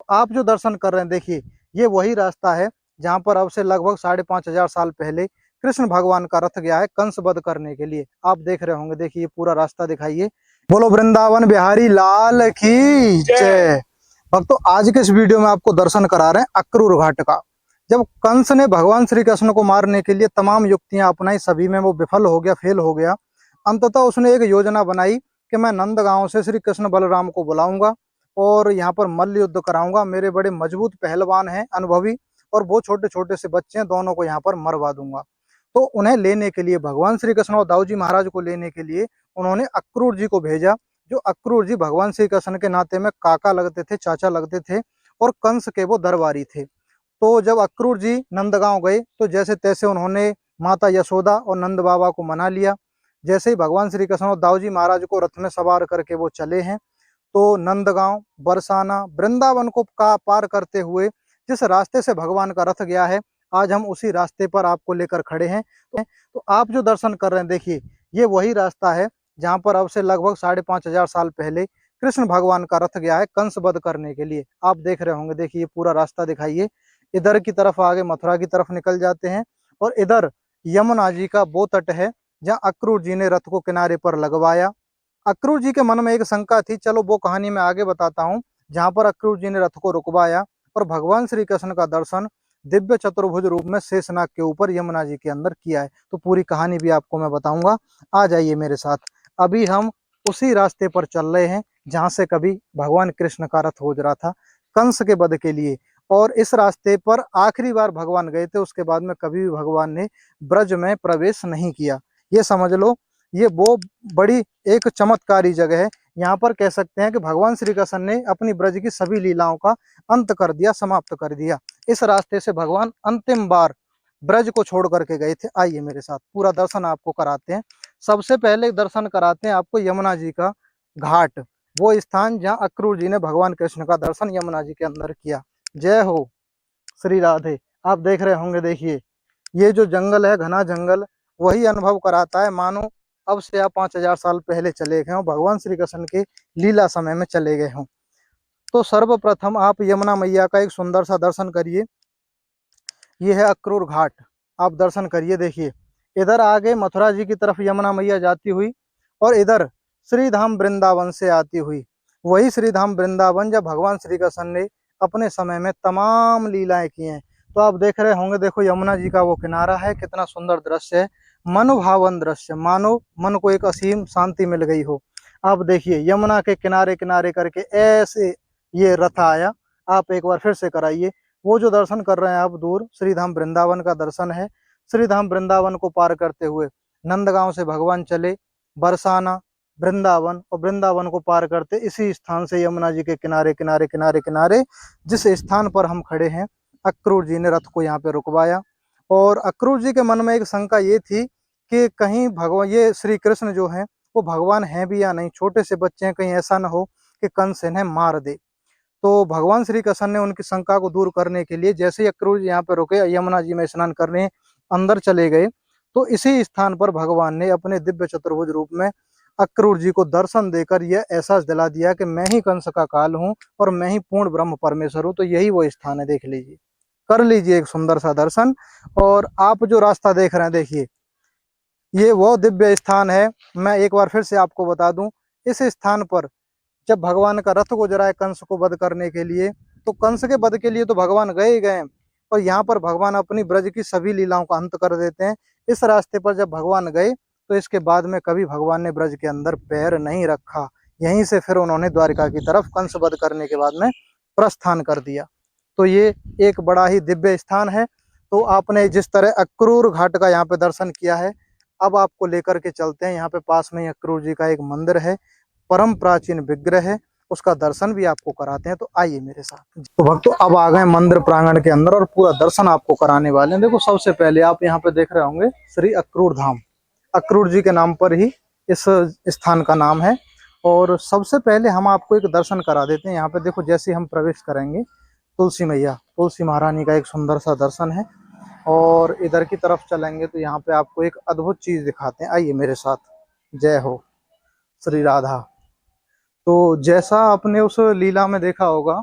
आप जो दर्शन कर रहे हैं देखिए, ये वही रास्ता है जहाँ पर अब से लगभग 5,500 साल पहले कृष्ण भगवान का रथ गया है कंस वध करने के लिए। आप देख रहे होंगे, देखिए पूरा रास्ता दिखाइए। बोलो वृंदावन बिहारी लाल की जय। भक्तों, आज के इस वीडियो में आपको दर्शन करा रहे हैं अक्रूर घाट का। जब कंस ने भगवान श्री कृष्ण को मारने के लिए तमाम युक्तियां अपनाई, सभी में वो विफल हो गया, फेल हो गया। अंततः उसने एक योजना बनाई कि मैं नंदगांव से श्री कृष्ण बलराम को बुलाऊंगा और यहाँ पर मल्ल युद्ध कराऊंगा। मेरे बड़े मजबूत पहलवान हैं, अनुभवी, और वो छोटे छोटे से बच्चे हैं, दोनों को यहाँ पर मरवा दूंगा। तो उन्हें लेने के लिए, भगवान श्री कृष्ण और दाऊजी महाराज को लेने के लिए उन्होंने अक्रूर जी को भेजा। जो अक्रूर जी भगवान श्री कृष्ण के नाते में काका लगते थे, चाचा लगते थे, और कंस के वो दरबारी थे। तो जब अक्रूर जी नंदगांव गए तो जैसे तैसे उन्होंने माता यशोदा और नंद बाबा को मना लिया। जैसे ही भगवान श्री कृष्ण और दाऊजी महाराज को रथ में सवार करके वो चले हैं, तो नंदगांव, बरसाना, वृंदावन को पार करते हुए जिस रास्ते से भगवान का रथ गया है, आज हम उसी रास्ते पर आपको लेकर खड़े हैं। तो आप जो दर्शन कर रहे हैं देखिए, ये वही रास्ता है जहाँ पर अब से लगभग 5,500 साल पहले कृष्ण भगवान का रथ गया है कंस वध करने के लिए। आप देख रहे होंगे, देखिए पूरा रास्ता दिखाइए। इधर की तरफ आगे मथुरा की तरफ निकल जाते हैं, और इधर यमुना जी का वो तट है जहाँ अक्रूर जी ने रथ को किनारे पर लगवाया। अक्रूर जी के मन में एक शंका थी, चलो वो कहानी मैं आगे बताता हूँ। जहाँ पर अक्रूर जी ने रथ को रुकवाया और भगवान श्री कृष्ण का दर्शन दिव्य चतुर्भुज रूप में शेषनाग के ऊपर यमुना जी के अंदर किया है। तो पूरी कहानी भी आपको मैं बताऊंगा, आ जाइए मेरे साथ। अभी हम उसी रास्ते पर चल रहे हैं जहाँ से कभी भगवान कृष्ण का रथ हो रहा था कंस के वध के लिए। और इस रास्ते पर आखिरी बार भगवान गए थे, उसके बाद में कभी भी भगवान ने ब्रज में प्रवेश नहीं किया। ये समझ लो, ये वो बड़ी एक चमत्कारी जगह है। यहाँ पर कह सकते हैं कि भगवान श्री कृष्ण ने अपनी ब्रज की सभी लीलाओं का अंत कर दिया, समाप्त कर दिया। इस रास्ते से भगवान अंतिम बार ब्रज को छोड़ करके गए थे। आइए मेरे साथ, पूरा दर्शन आपको कराते हैं। सबसे पहले दर्शन कराते हैं आपको यमुना जी का घाट, वो स्थान जहाँ अक्रूर जी ने भगवान कृष्ण का दर्शन यमुना जी के अंदर किया। जय हो श्री राधे। आप देख रहे होंगे, देखिए ये जो जंगल है, घना जंगल, वही अनुभव कराता है मानो अब से आप 5,000 साल पहले चले गए हों, भगवान श्री कृष्ण के लीला समय में चले गए हों। तो सर्वप्रथम आप यमुना मैया का एक सुंदर सा दर्शन करिए। ये है अक्रूर घाट, आप दर्शन करिए। देखिए इधर आगे मथुरा जी की तरफ यमुना मैया जाती हुई, और इधर श्रीधाम वृंदावन से आती हुई। वही श्रीधाम वृंदावन जब भगवान श्री कृष्ण ने अपने समय में तमाम लीलाएं की हैं। तो आप देख रहे होंगे, देखो यमुना जी का वो किनारा है, कितना सुंदर दृश्य है, मनोभावन दृश्य, मानो मन को एक असीम शांति मिल गई हो। आप देखिए यमुना के किनारे किनारे करके ऐसे ये रथ आया। आप एक बार फिर से कराइए। वो जो दर्शन कर रहे हैं आप दूर, श्रीधाम वृंदावन का दर्शन है। श्रीधाम वृंदावन को पार करते हुए नंदगांव से भगवान चले बरसाना, वृंदावन, और वृंदावन को पार करते इसी स्थान से यमुना जी के किनारे किनारे किनारे किनारे जिस स्थान पर हम खड़े हैं, अक्रूर जी ने रथ को यहाँ पे रुकवाया। और अक्रूर जी के मन में एक शंका ये थी कि कहीं भगवान, ये श्री कृष्ण जो है वो भगवान हैं भी या नहीं, छोटे से बच्चे हैं, कहीं ऐसा ना हो कि कंस इन्हें मार दे। तो भगवान श्री कृष्ण ने उनकी शंका को दूर करने के लिए जैसे ही अक्रूर जी यहाँ पे रुके, यमुना जी में स्नान करने अंदर चले गए, तो इसी स्थान पर भगवान ने अपने दिव्य चतुर्भुज रूप में अक्रूर जी को दर्शन देकर यह एहसास दिला दिया कि मैं ही कंस का काल हूँ और मैं ही पूर्ण ब्रह्म परमेश्वर हूँ। तो यही वो स्थान है, देख लीजिए, कर लीजिए एक सुंदर सा दर्शन। और आप जो रास्ता देख रहे हैं देखिए, ये वो दिव्य स्थान है। मैं एक बार फिर से आपको बता दूं, इस स्थान पर जब भगवान का रथ गुजरा है कंस को वध करने के लिए, तो कंस के वध के लिए तो भगवान गए ही गए, और यहाँ पर भगवान अपनी ब्रज की सभी लीलाओं का अंत कर देते हैं। इस रास्ते पर जब भगवान गए तो इसके बाद में कभी भगवान ने ब्रज के अंदर पैर नहीं रखा। यहीं से फिर उन्होंने द्वारिका की तरफ कंस वध करने के बाद में प्रस्थान कर दिया। तो ये एक बड़ा ही दिव्य स्थान है। तो आपने जिस तरह अक्रूर घाट का यहाँ पे दर्शन किया है, अब आपको लेकर के चलते हैं। यहाँ पे पास में ही अक्रूर जी का एक मंदिर है, परम प्राचीन विग्रह है, उसका दर्शन भी आपको कराते हैं। तो आइए मेरे साथ। तो भक्तों, अब आ गए मंदिर प्रांगण के अंदर और पूरा दर्शन आपको कराने वाले हैं। देखो सबसे पहले आप यहाँ पे देख रहे होंगे श्री अक्रूर धाम, अक्रूर जी के नाम पर ही इस स्थान का नाम है। और सबसे पहले हम आपको एक दर्शन करा देते हैं। यहाँ पे देखो, जैसे हम प्रवेश करेंगे, तुलसी मैया, तुलसी महारानी का एक सुंदर सा दर्शन है। और इधर की तरफ चलेंगे तो यहाँ पे आपको एक अद्भुत चीज दिखाते हैं। आइए मेरे साथ। जय हो श्री राधा। तो जैसा आपने उस लीला में देखा होगा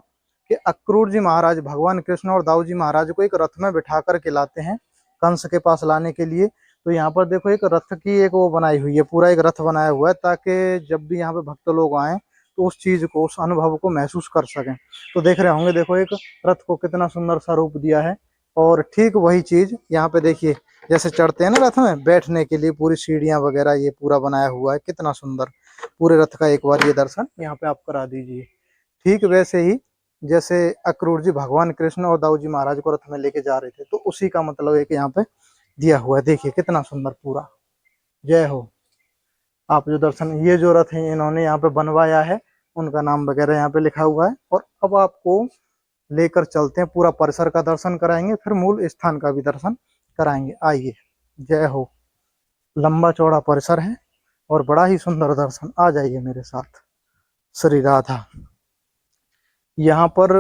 कि अक्रूर जी महाराज भगवान कृष्ण और दाऊ जी महाराज को एक रथ में बिठा कर के लाते हैं कंस के पास लाने के लिए। तो यहाँ पर देखो एक रथ की एक वो बनाई हुई है, पूरा एक रथ बनाया हुआ है, ताकि जब भी यहाँ पे भक्त लोग आए तो उस चीज को, उस अनुभव को महसूस कर सकें। तो देख रहे होंगे, देखो एक रथ को कितना सुंदर सा रूप दिया है। और ठीक वही चीज यहाँ पे देखिए, जैसे चढ़ते हैं ना रथ में, बैठने के लिए पूरी सीढ़ियां वगैरह ये पूरा बनाया हुआ है, कितना सुंदर। पूरे रथ का एक बार ये दर्शन यहाँ पे आप करा दीजिए। ठीक वैसे ही जैसे अक्रूर जी भगवान कृष्ण और दाऊ जी महाराज को रथ में लेके जा रहे थे, तो उसी का मतलब एक यहाँ पे दिया हुआ है। देखिए कितना सुंदर पूरा। जय हो। आप जो दर्शन, ये जो रथ है इन्होंने यहाँ पे बनवाया है, उनका नाम वगैरह यहाँ पे लिखा हुआ है। और अब आपको लेकर चलते हैं, पूरा परिसर का दर्शन कराएंगे, फिर मूल स्थान का भी दर्शन कराएंगे। आइए। जय हो। लंबा चौड़ा परिसर है और बड़ा ही सुंदर दर्शन। आ जाइए मेरे साथ। श्री राधा। यहाँ पर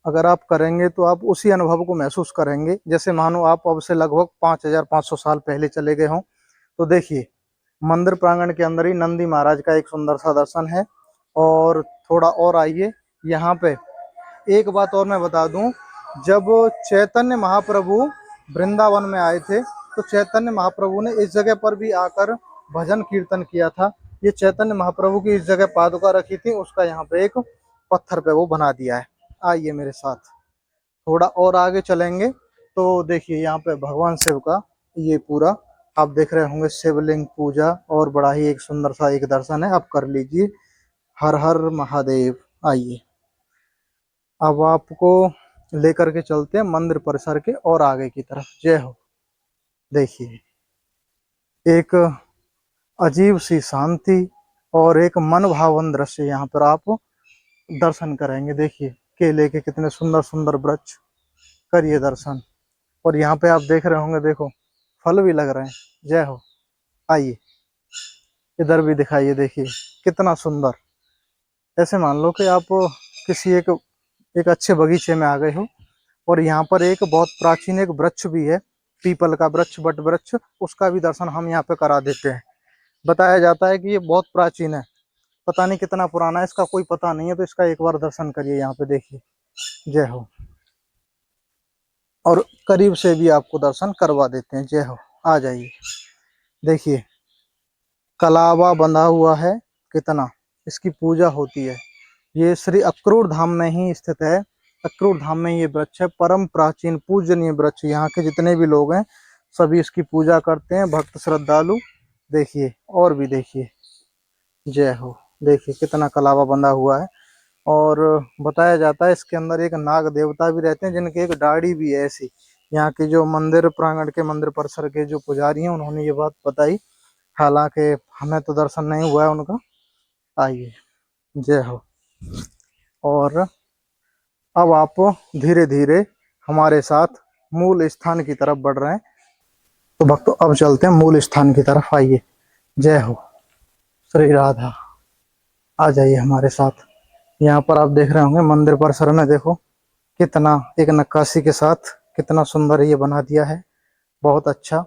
अगर आप करेंगे तो आप उसी अनुभव को महसूस करेंगे जैसे मानो आप अब से लगभग 5500 साल पहले चले गए हों। तो देखिए मंदिर प्रांगण के अंदर ही नंदी महाराज का एक सुंदर सा दर्शन है। और थोड़ा और आइए, यहाँ पे एक बात और मैं बता दूं, जब चैतन्य महाप्रभु वृंदावन में आए थे तो चैतन्य महाप्रभु ने इस जगह पर भी आकर भजन कीर्तन किया था। ये चैतन्य महाप्रभु की इस जगह पादुका रखी थी, उसका यहाँ पे एक पत्थर पे वो बना दिया है। आइए मेरे साथ, थोड़ा और आगे चलेंगे तो देखिए यहाँ पे भगवान शिव का ये पूरा आप देख रहे होंगे शिवलिंग पूजा, और बड़ा ही एक सुंदर सा एक दर्शन है, आप कर लीजिए। हर हर महादेव। आइए अब आपको लेकर के चलते हैं मंदिर परिसर के और आगे की तरफ। जय हो। देखिए एक अजीब सी शांति और एक मन भावन दृश्य यहाँ पर आप दर्शन करेंगे। देखिए केले के कितने सुंदर सुंदर वृक्ष, करिए दर्शन। और यहाँ पे आप देख रहे होंगे, देखो फल भी लग रहे हैं। जय हो। आइए इधर भी दिखाइए, देखिए कितना सुंदर। ऐसे मान लो कि आप किसी एक अच्छे बगीचे में आ गए हो, और यहाँ पर एक बहुत प्राचीन एक वृक्ष भी है, पीपल का वृक्ष, बट वृक्ष, उसका भी दर्शन हम यहाँ पे करा देते हैं। बताया जाता है कि ये बहुत प्राचीन है, पता नहीं कितना पुराना है, इसका कोई पता नहीं है, तो इसका एक बार दर्शन करिए यहाँ पे। देखिए जय हो। और करीब से भी आपको दर्शन करवा देते हैं। जय हो। आ जाइए। देखिए कलावा बंधा हुआ है, कितना इसकी पूजा होती है। ये श्री अक्रूर धाम में ही स्थित है। अक्रूर धाम में ये वृक्ष है, परम प्राचीन पूजनीय वृक्ष। यहाँ के जितने भी लोग हैं सभी इसकी पूजा करते हैं, भक्त श्रद्धालु। देखिए और भी देखिए। जय हो। देखिए कितना कलावा बंधा हुआ है। और बताया जाता है इसके अंदर एक नाग देवता भी रहते हैं, जिनकी एक दाढ़ी भी है ऐसी। यहाँ के जो मंदिर प्रांगण के, मंदिर परिसर के जो पुजारी हैं, उन्होंने ये बात बताई, हालांकि हमें तो दर्शन नहीं हुआ है उनका। आइए। जय हो। और अब आप धीरे धीरे हमारे साथ मूल स्थान की तरफ बढ़ रहे हैं। तो भक्तों अब चलते हैं मूल स्थान की तरफ। आइए। जय हो। श्री राधा। आ जाइए हमारे साथ। यहाँ पर आप देख रहे होंगे मंदिर परिसर में, देखो कितना एक नक्काशी के साथ कितना सुंदर ये बना दिया है, बहुत अच्छा।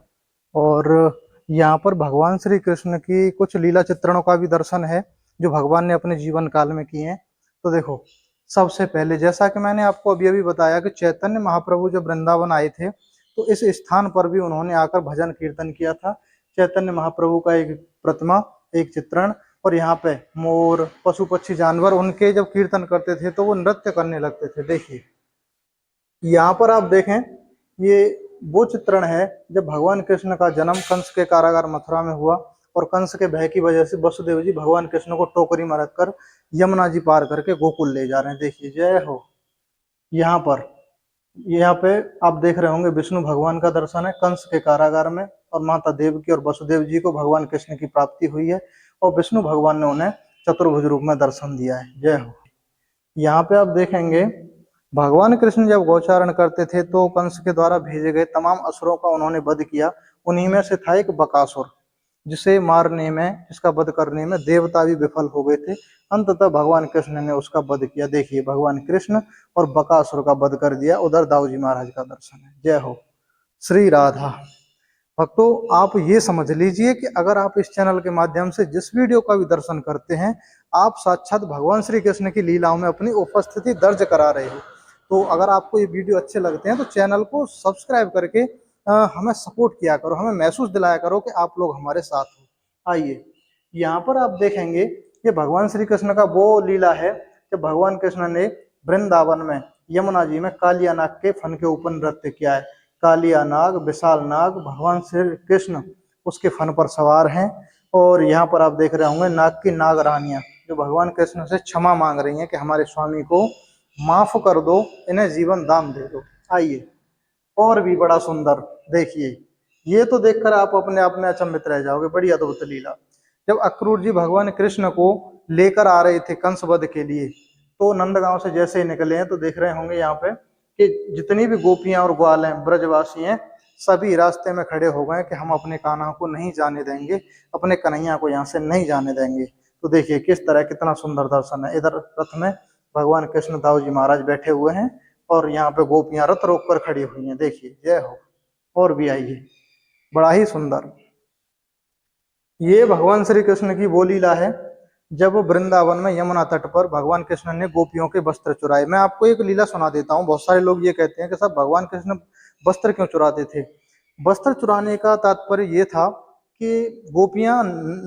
और यहाँ पर भगवान श्री कृष्ण की कुछ लीला चित्रणों का भी दर्शन है, जो भगवान ने अपने जीवन काल में किए हैं। तो देखो सबसे पहले, जैसा कि मैंने आपको अभी अभी बताया कि चैतन्य महाप्रभु जब वृंदावन आए थे तो इस स्थान पर भी उन्होंने आकर भजन कीर्तन किया था। चैतन्य महाप्रभु का एक प्रतिमा, एक चित्रण, और यहाँ पे मोर, पशु पक्षी, जानवर उनके जब कीर्तन करते थे तो वो नृत्य करने लगते थे। देखिए यहाँ पर आप देखें, ये वो चित्रण है जब भगवान कृष्ण का जन्म कंस के कारागार मथुरा में हुआ, और कंस के भय की वजह से वसुदेव जी भगवान कृष्ण को टोकरी में रखकर यमुना जी पार करके गोकुल ले जा रहे हैं। देखिए जय हो। यहाँ पे आप देख रहे होंगे विष्णु भगवान का दर्शन है कंस के कारागार में, और माता देवकी और वसुदेव जी को भगवान कृष्ण की प्राप्ति हुई है, और विष्णु भगवान ने उन्हें चतुर्भुज रूप में दर्शन दिया है। जय हो। यहाँ पे आप देखेंगे भगवान कृष्ण जब गोचारण करते थे तो कंस के द्वारा भेजे गए तमाम असुरों का उन्होंने वध किया। उन्हीं में से था एक बकासुर, जिसे मारने में, जिसका वध करने में देवता भी विफल हो गए थे। अंततः भगवान कृष्ण ने उसका वध किया। देखिए भगवान कृष्ण और बकासुर का वध कर दिया। उधर दाऊ जी महाराज का दर्शन है। जय हो। श्री राधा। भक्तों आप ये समझ लीजिए कि अगर आप इस चैनल के माध्यम से जिस वीडियो का भी दर्शन करते हैं, आप साक्षात भगवान श्री कृष्ण की लीलाओं में अपनी उपस्थिति दर्ज करा रहे हो। तो अगर आपको ये वीडियो अच्छे लगते हैं तो चैनल को सब्सक्राइब करके हमें सपोर्ट किया करो, हमें महसूस दिलाया करो कि आप लोग हमारे साथ हो। आइए यहाँ पर आप देखेंगे कि भगवान श्री कृष्ण का वो लीला है कि भगवान कृष्ण ने वृंदावन में यमुना जी में कालिया नाग के फन के ऊपर नृत्य किया है। कालिया नाग, विशाल नाग, भगवान श्री कृष्ण उसके फन पर सवार हैं। और यहाँ पर आप देख रहे होंगे नाग की नाग रानियां जो भगवान कृष्ण से क्षमा मांग रही हैं कि हमारे स्वामी को माफ कर दो, इन्हें जीवन दान दे दो। आइए और भी बड़ा सुंदर देखिए, ये तो देखकर आप अपने आप में अचंभित रह जाओगे, बड़ी अद्भुत लीला। जब अक्रूर जी भगवान कृष्ण को लेकर आ रहे थे कंस वध के लिए, तो नंदगांव से जैसे ही निकले हैं तो देख रहे होंगे यहाँ पे कि जितनी भी गोपियां और ग्वाल हैं, ब्रजवासी हैं, सभी रास्ते में खड़े हो गए कि हम अपने कान्हा को नहीं जाने देंगे, अपने कन्हैया को यहाँ से नहीं जाने देंगे। तो देखिए किस तरह कितना सुंदर दर्शन है। इधर रथ में भगवान कृष्ण दाऊ जी महाराज बैठे हुए हैं और यहाँ पे गोपियां रथ रोक कर खड़ी हुई हैं। देखिए जय हो। और भी आइए, बड़ा ही सुंदर। ये भगवान श्री कृष्ण की वो लीला है जब वृंदावन में यमुना तट पर भगवान कृष्ण ने गोपियों के वस्त्र चुराए। मैं आपको एक लीला सुना देता हूँ। बहुत सारे लोग ये कहते हैं कि सब भगवान कृष्ण वस्त्र क्यों चुराते थे। वस्त्र चुराने का तात्पर्य ये था कि गोपियां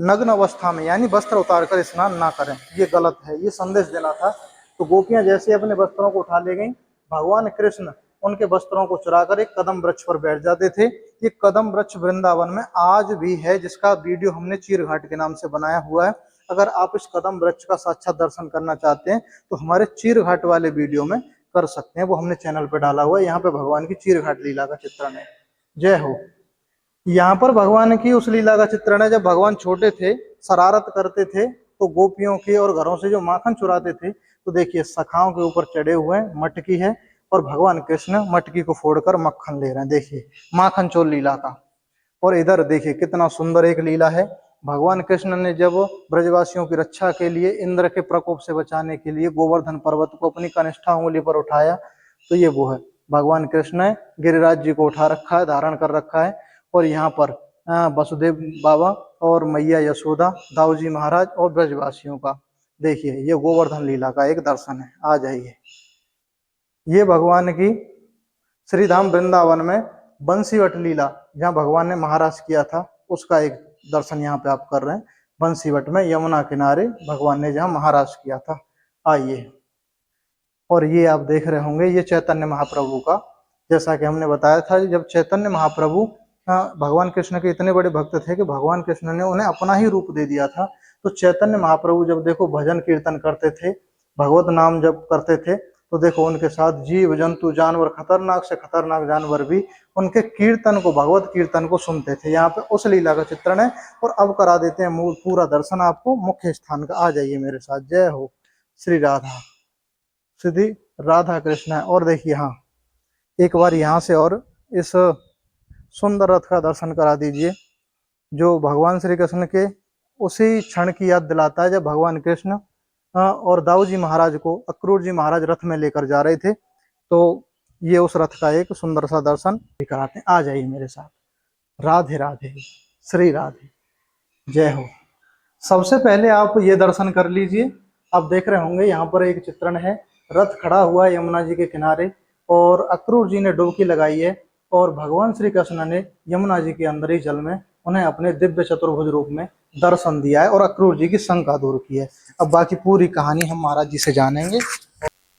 नग्न अवस्था में यानी वस्त्र उतार कर स्नान ना करें, ये गलत है, ये संदेश देना था। तो गोपियां जैसे अपने वस्त्रों को उठा ले गई, भगवान कृष्ण उनके वस्त्रों को चुराकर एक कदम वृक्ष पर बैठ जाते थे। ये कदम वृक्ष वृंदावन में आज भी है, जिसका वीडियो हमने चीर घाट के नाम से बनाया हुआ है। अगर आप इस कदम वृक्ष का साक्षात दर्शन करना चाहते हैं तो हमारे चीर घाट वाले वीडियो में कर सकते हैं, वो हमने चैनल पे डाला हुआ है। यहाँ पे भगवान की चीर घाट लीला का चित्रण है। जय हो। यहाँ पर भगवान की उस लीला का चित्रण है जब भगवान छोटे थे, शरारत करते थे तो गोपियों के और घरों से जो माखन चुराते थे। तो देखिए सखाओं के ऊपर चढ़े हुए मटकी है और भगवान कृष्ण मटकी को फोड़कर मक्खन ले रहे हैं। देखिए माखन चोर लीला का। और इधर देखिए कितना सुंदर एक लीला है। भगवान कृष्ण ने जब ब्रजवासियों की रक्षा के लिए, इंद्र के प्रकोप से बचाने के लिए गोवर्धन पर्वत को अपनी कनिष्ठा उंगली पर उठाया, तो ये वो है भगवान कृष्ण ने गिरिराज जी को उठा रखा है, धारण कर रखा है। और यहाँ पर वसुदेव बाबा और मैया यशोदा, दाऊ जी महाराज और ब्रजवासियों का देखिए ये गोवर्धन लीला का एक दर्शन है। आ जाइए, ये भगवान की श्रीधाम वृंदावन में बंसीवट लीला जहाँ भगवान ने महाराज किया था, उसका एक दर्शन यहाँ पे आप कर रहे हैं। बंसीवट में यमुना किनारे भगवान ने जहाँ महाराज किया था। आइए, और ये आप देख रहे होंगे ये चैतन्य महाप्रभु का, जैसा कि हमने बताया था जब चैतन्य महाप्रभु भगवान कृष्ण के इतने बड़े भक्त थे कि भगवान कृष्ण ने उन्हें अपना ही रूप दे दिया था। तो चैतन्य महाप्रभु जब देखो भजन कीर्तन करते थे, भगवत नाम जब करते थे, तो देखो उनके साथ जीव जंतु जानवर, खतरनाक से खतरनाक जानवर भी उनके कीर्तन को, भगवत कीर्तन को सुनते थे। यहाँ पे उस लीला का चित्रण है। और अब करा देते हैं मूल पूरा दर्शन आपको मुख्य स्थान का। आ जाइए मेरे साथ। जय हो। श्री राधा, श्री राधा कृष्ण है। और देखिए हाँ, एक बार यहाँ से और इस सुंदर रथ का दर्शन करा दीजिए जो भगवान श्री कृष्ण के उसी क्षण की याद दिलाता है जब भगवान कृष्ण और दाऊ जी महाराज को अक्रूर जी महाराज रथ में लेकर जा रहे थे। तो ये उस रथ का एक सुंदर सा दर्शन कराते हैं। आ जाइए मेरे साथ। राधे राधे, श्री राधे, जय हो। सबसे पहले आप ये दर्शन कर लीजिए। आप देख रहे होंगे यहाँ पर एक चित्रण है, रथ खड़ा हुआ है यमुना जी के किनारे और अक्रूर जी ने डुबकी लगाई है और भगवान श्री कृष्ण ने यमुना जी के अंदर ही जल में उन्हें अपने दिव्य चतुर्भुज रूप में दर्शन दिया है और अक्रूर जी की शंका दूर की है। अब बाकी पूरी कहानी हम महाराज जी से जानेंगे।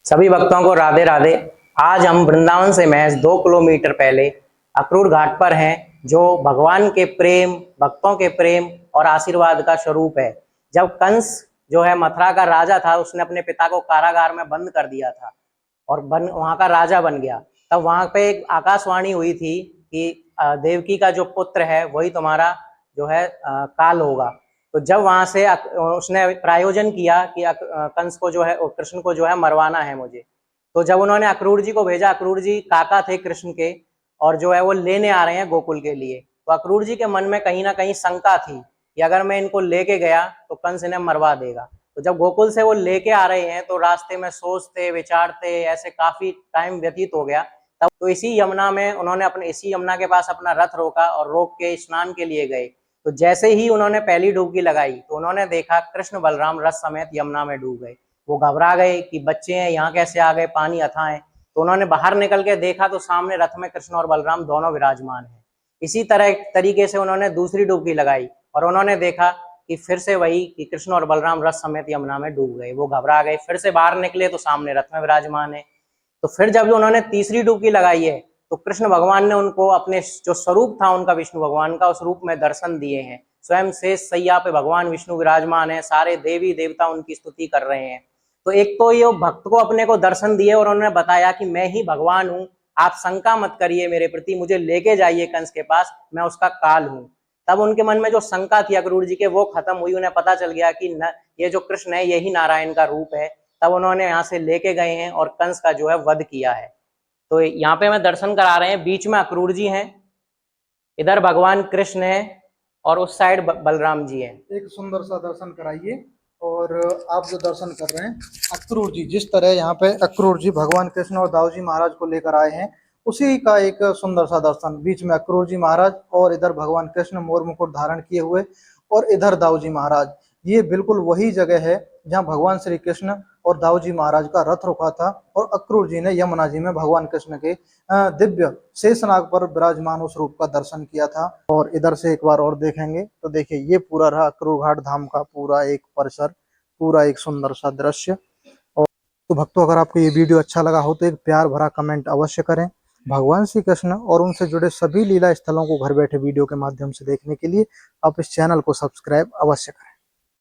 सभी भक्तों को राधे राधे। आज हम वृंदावन से महज 2 किलोमीटर पहले अक्रूर घाट पर हैं, जो भगवान के प्रेम, भक्तों के प्रेम और आशीर्वाद का स्वरूप है। जब कंस जो है मथुरा का राजा था, उसने अपने पिता को कारागार में बंद कर दिया था और वहां का राजा बन गया। तब वहां पे एक आकाशवाणी हुई थी कि देवकी का जो पुत्र है वही तुम्हारा जो है काल होगा। तो जब वहां से उसने प्रायोजन किया कि कंस को जो है, कृष्ण को जो है मरवाना है मुझे। तो जब उन्होंने अक्रूर जी को भेजा, अक्रूर जी काका थे कृष्ण के और जो है वो लेने आ रहे हैं गोकुल के लिए। तो अक्रूर जी के मन में कहीं ना कहीं शंका थी कि अगर मैं इनको लेके गया तो कंस इन्हें मरवा देगा। तो जब गोकुल से वो लेके आ रहे हैं तो रास्ते में सोचते विचारते ऐसे काफी टाइम व्यतीत हो गया। तब तो इसी यमुना में उन्होंने इसी यमुना के पास अपना रथ रोका और रोक के स्नान के लिए गए। तो जैसे ही उन्होंने पहली डुबकी लगाई तो उन्होंने देखा कृष्ण बलराम रथ समेत यमुना में डूब गए। वो घबरा गए कि बच्चे हैं, यहाँ कैसे आ गए, पानी अथाह है। तो उन्होंने बाहर निकल के देखा तो सामने रथ में कृष्ण और बलराम दोनों विराजमान हैं। इसी तरीके से उन्होंने दूसरी डुबकी लगाई और उन्होंने देखा कि फिर से वही कि कृष्ण और बलराम रथ समेत यमुना में डूब गए। वो घबरा गए, फिर से बाहर निकले तो सामने रथ में विराजमान है। तो फिर जब उन्होंने तीसरी डुबकी लगाई है तो कृष्ण भगवान ने उनको अपने जो स्वरूप था उनका, विष्णु भगवान का, उस रूप में दर्शन दिए हैं। स्वयं शेष सैया पे भगवान विष्णु विराजमान है, सारे देवी देवता उनकी स्तुति कर रहे हैं। तो एक तो ये भक्त को अपने को दर्शन दिए और उन्होंने बताया कि मैं ही भगवान हूँ, आप शंका मत करिए मेरे प्रति, मुझे लेके जाइए कंस के पास, मैं उसका काल हूँ। तब उनके मन में जो शंका थी अक्रूर जी के वो खत्म हुई, उन्हें पता चल गया कि ये जो कृष्ण है यही नारायण का रूप है। तब उन्होंने यहाँ से लेके गए हैं और कंस का जो है वध किया है। तो यहाँ पे हमें दर्शन करा रहे हैं, बीच में अक्रूर जी हैं, इधर भगवान कृष्ण है और उस साइड बलराम जी हैं। एक सुंदर सा दर्शन कराइए। और आप जो दर्शन कर रहे हैं अक्रूर जी, जिस तरह यहाँ पे अक्रूर जी भगवान कृष्ण और दाऊजी महाराज को लेकर आए हैं, उसी का एक सुंदर सा दर्शन। बीच में अक्रूर जी महाराज और इधर भगवान कृष्ण मोर मुकुट धारण किए हुए और इधर दाऊजी महाराज। ये बिल्कुल वही जगह है जहाँ भगवान श्री कृष्ण और दाऊजी महाराज का रथ रुका था और अक्रूर जी ने यमुना जी में भगवान कृष्ण के दिव्य शेषनाग पर विराजमान उस रूप का दर्शन किया था। और इधर से एक बार और देखेंगे तो देखिए ये पूरा रहा अक्रूर घाट धाम का पूरा एक परिसर, पूरा एक सुंदर सा दृश्य। और तो भक्तों, अगर आपको ये वीडियो अच्छा लगा हो तो एक प्यार भरा कमेंट अवश्य करें। भगवान श्री कृष्ण और उनसे जुड़े सभी लीला स्थलों को घर बैठे वीडियो के माध्यम से देखने के लिए आप इस चैनल को सब्सक्राइब अवश्य करें।